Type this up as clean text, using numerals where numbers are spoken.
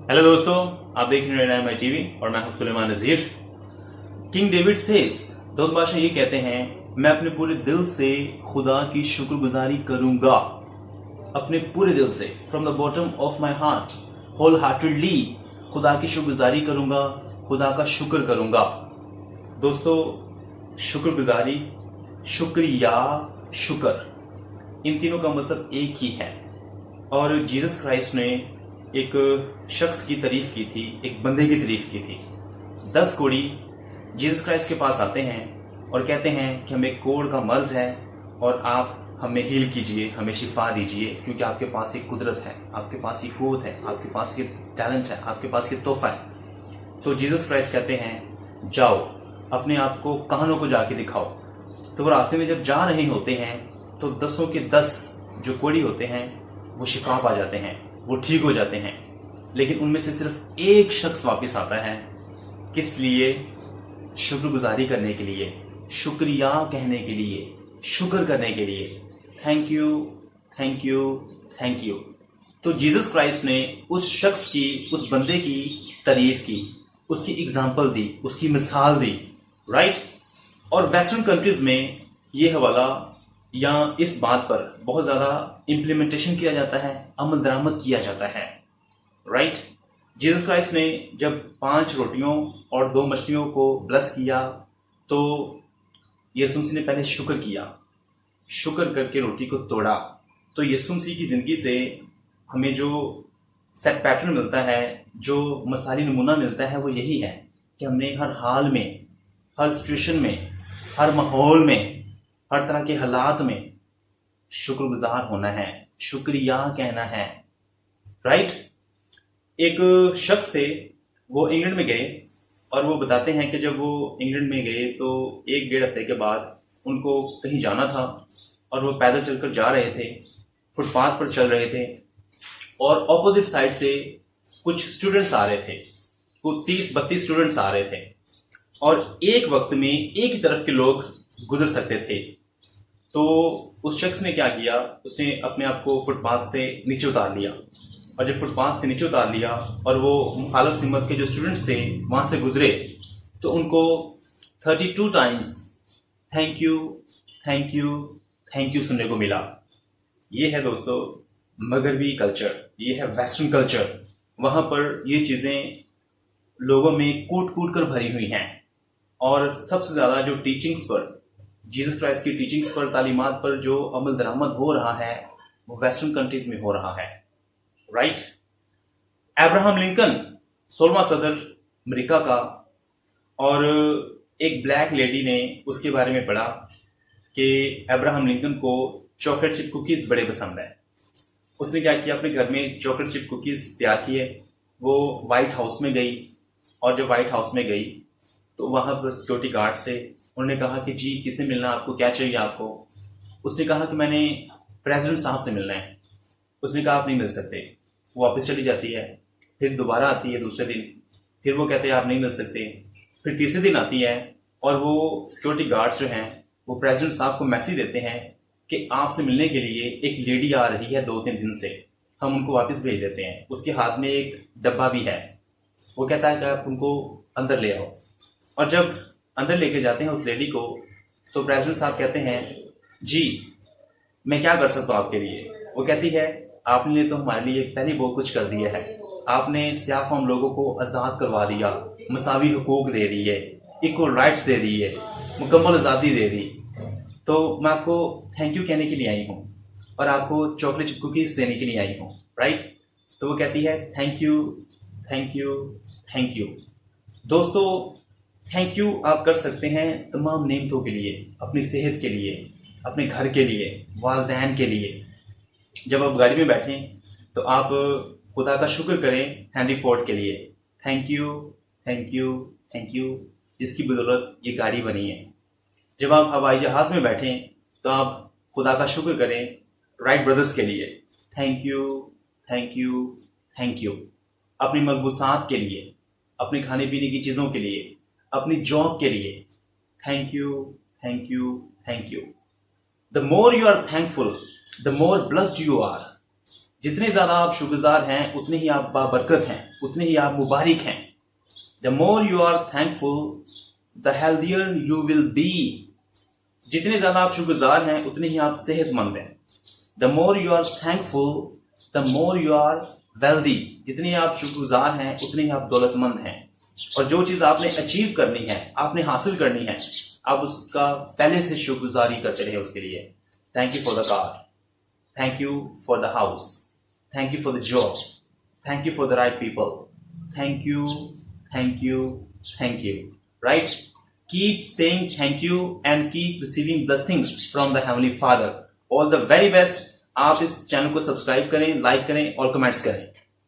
Hello दोस्तों, आप देख रहे हैं माई टीवी और मैं हूं सुलेमान नजीर। किंग डेविड सेस, दो बादशाह ये कहते हैं, मैं अपने पूरे दिल से खुदा की शुक्रगुजारी करूंगा। अपने पूरे दिल से, from the bottom of my heart, wholeheartedly खुदा की शुक्रगुजारी करूंगा, खुदा का शुक्र करूंगा। दोस्तों, शुक्रगुजारी, शुक्रिया, शुक्र, इन तीनों का मतलब एक ही है। और जीसस क्राइस्ट ने एक शख्स की तारीफ की थी, एक बंदे की तारीफ की थी। 10 कोढ़ी जीसस क्राइस्ट के पास आते हैं और कहते हैं कि हमें कोढ़ का मर्ज है और आप हमें हील कीजिए, हमें शिफा दीजिए, क्योंकि आपके पास एक कुदरत है, आपके पास ये कुव्वत है, आपके पास ये टैलेंट है, आपके पास ये तोहफा है। तो जीसस क्राइस्ट कहते हैं, जाओ अपने आप को काहनों को जाके दिखाओ। तो वो रास्ते में जब जा रहे होते हैं तो 10 के 10 जो कोढ़ी होते हैं वो शिफा पा जाते हैं, वो ठीक हो जाते हैं। लेकिन उनमें से सिर्फ एक शख्स वापस आता है। किस लिए? शुक्रगुजारी करने के लिए, शुक्रिया कहने के लिए, शुक्र करने के लिए। Thank you, thank you, thank you. तो जीसस क्राइस्ट ने उस शख्स की, उस बंदे की तारीफ की, उसकी एग्जाम्पल दी, उसकी मिसाल दी, राइट। और वेस्टर्न कंट्रीज में ये हवाला या इस बात पर बहुत ज्यादा इंप्लीमेंटेशन किया जाता है, अमल दरामद किया जाता है, राइट। जीसस क्राइस्ट ने जब 5 रोटियों और 2 मछलियों को ब्लेस किया तो यीशु मसीह ने पहले शुक्र किया, शुक्र करके रोटी को तोड़ा। तो यीशु मसीह की जिंदगी से हमें जो सेट पैटर्न मिलता है, जो मसाली नमूना मिलता है, वो यही है कि हमने हर हाल में, हर सिचुएशन में, हर माहौल में, हर तरह के हालात में शुक्रगुजार होना है, शुक्रिया कहना है, राइट। एक शख्स थे, वो इंग्लैंड में गए और वो बताते हैं कि जब वो इंग्लैंड में गए तो 1-1.5 हफ्ते के बाद उनको कहीं जाना था और वो पैदल चलकर जा रहे थे, फुटपाथ पर चल रहे थे और ऑपोजिट साइड से कुछ स्टूडेंट्स आ रहे थे, वो 30-32 स्टूडेंट्स आ रहे थे और एक वक्त में एक ही तरफ के लोग गुजर सकते थे। तो उस शख्स ने क्या किया, उसने अपने आप को फुटपाथ से नीचे उतार लिया और जब फुटपाथ से नीचे उतार लिया और वो मुखालिफ सिमत के जो स्टूडेंट्स थे वहां से गुजरे तो उनको 32 times thank you, thank you, thank you सुनने को मिला। ये है दोस्तों मगरबी कल्चर, ये है वेस्टर्न कल्चर। वहां पर ये चीजें लोगों में कूट कूट कर भरी हुई हैं और सबसे ज्यादा जो टीचिंग्स पर, जीसस क्राइस्ट की टीचिंग्स पर, तालीमात पर जो अमल दरामद हो रहा है वो वेस्टर्न कंट्रीज में हो रहा है, राइट। अब्राहम लिंकन 16वां सदर अमेरिका का, और एक ब्लैक लेडी ने उसके बारे में पढ़ा कि अब्राहम लिंकन को चॉकलेट चिप कुकीज बड़े पसंद है। उसने क्या किया, अपने घर में चॉकलेट चिप कुकीज तैयार किए। वो व्हाइट हाउस में गई और जब व्हाइट हाउस में गई तो वहां पर सिक्योरिटी गार्ड से उन्होंने कहा कि जी किससे मिलना, आपको क्या चाहिए आपको। उसने कहा कि मैंने प्रेसिडेंट साहब से मिलना है। उसने कहा आप नहीं मिल सकते। वो वापस चली जाती है, फिर दोबारा आती है दूसरे दिन, फिर वो कहते हैं आप नहीं मिल सकते। फिर तीसरे दिन आती है और वो सिक्योरिटी गार्ड्स जो हैं वो प्रेसिडेंट साहब को मैसेज देते हैं कि आपसे मिलने के लिए एक लेडी आ रही है 2-3 दिन से, हम उनको वापस भेज देते हैं। उसके हाथ में एक डब्बा भी है। वो कहता है कि आप उनको अंदर ले आओ। और जब अंदर लेके जाते हैं उस लेडी को तो प्रेसिडेंट साहब कहते हैं जी मैं क्या कर सकता हूँ आपके लिए। वो कहती है आपने तो हमारे लिए पहले बहुत कुछ कर दिया है, आपने स्याह फॉर्म लोगों को आज़ाद करवा दिया, मसावी हुकूक दे दिए, इक्वल राइट्स दे दिए, मुकम्मल आज़ादी दे दी। तो मैं आपको थैंक यू कहने के लिए आई हूँ और आपको चॉकलेट चिप कुकीज देने के लिए आई हूँ, राइट। तो वो कहती है thank you, thank you, thank you. दोस्तों, थैंक यू आप कर सकते हैं तमाम नेमतों के लिए, अपनी सेहत के लिए, अपने घर के लिए, वालदैन के लिए। जब आप गाड़ी में बैठें तो आप खुदा का शुक्र करें हेनरी फोर्ड के लिए, thank you, thank you, thank you, जिसकी बदौलत ये गाड़ी बनी है। जब आप हवाई जहाज में बैठें तो आप खुदा का शुक्र करें राइट ब्रदर्स के लिए, thank you, thank you, thank you. अपनी मलबूसात के लिए, अपने खाने पीने की चीज़ों के लिए, अपनी जॉब के लिए, thank you, thank you, thank you. The more you are thankful, the more blessed you are. जितने ज्यादा आप शुक्रगुजार हैं उतने ही आप बाबरकत हैं, उतने ही आप मुबारक हैं। The more you are thankful the healthier you will be. जितने ज्यादा आप शुक्रगुजार हैं उतने ही आप सेहतमंद हैं। The more you are thankful the more you are wealthy. जितने आप शुक्रगुजार हैं उतने ही आप दौलतमंद हैं। और जो चीज आपने अचीव करनी है, आपने हासिल करनी है, आप उसका पहले से शुक्रगुजारी करते रहे उसके लिए। Thank you for the car, thank you for the house, thank you for the job, thank you for the right people, thank you, thank you, thank you. Right? Keep saying thank you and keep receiving blessings from the heavenly father. All the very best. आप इस channel को subscribe करें, like करें और comments करें।